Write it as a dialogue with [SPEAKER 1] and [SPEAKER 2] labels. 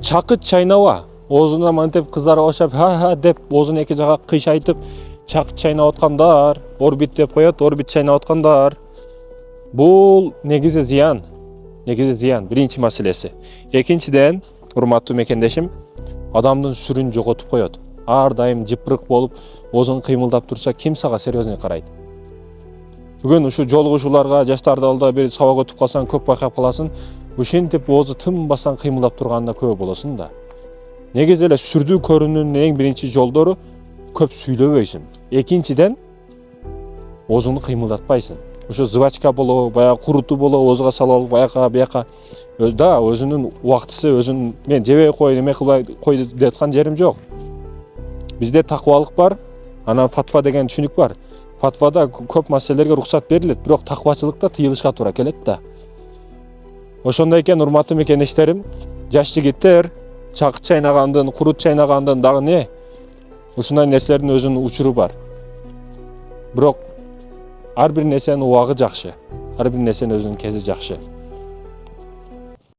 [SPEAKER 1] чакыт чайнаба. Оозуна мынтип кыздар баштап ха деп оозун эки жака кыйшайтып чакыт чайнап аткандар, орбит деп коет, орбит чайнап аткандар. Бул негизи зыян. Биринчи маселеси. Экинчиден, урматтуу мекендешим, адамдын сүрүн жоготуп коет. Ар дайым жыпырык болуп, оозун кыймылдап турса, ким сага серьезный карайт? Бүгүн ушу жолугушууларга жаштарды алда бир сабак өтүп калсаң, көп байкап каласың. Ушинтип оозу тынбастан кыймылдап турганда күбө болосуң да. Негизи эле сүрдүү көрүүнүн эң биринчи жолдору көп сүйлөбөйсүң. Экинчиден, оозуңду кыймылдатпайсың. Ошо жвачка болобу, баягы курутуу болобу, оозуга салып алып аяка бияка өзүнүн убактысы, мен жебей кой, эме кылбай кой деп аткан жерим жок. Бизде такыбалык бар, анан фатва деген түшүнүк бар. Фатвада көп маселелерге уруксат берилет, бирок такыбачылыкта тыйылышка туура келет да. Ошондой экен, урматтуу мекендештерим, жаш жигиттер чакыт чайнагандын, курут чайнагандын дагы не? Ушундай нерселердин өзүнүн учуру бар. Бирок ар бир нерсенин убагы жакшы. Ар бир нерсенин өзүнүн кези жакшы.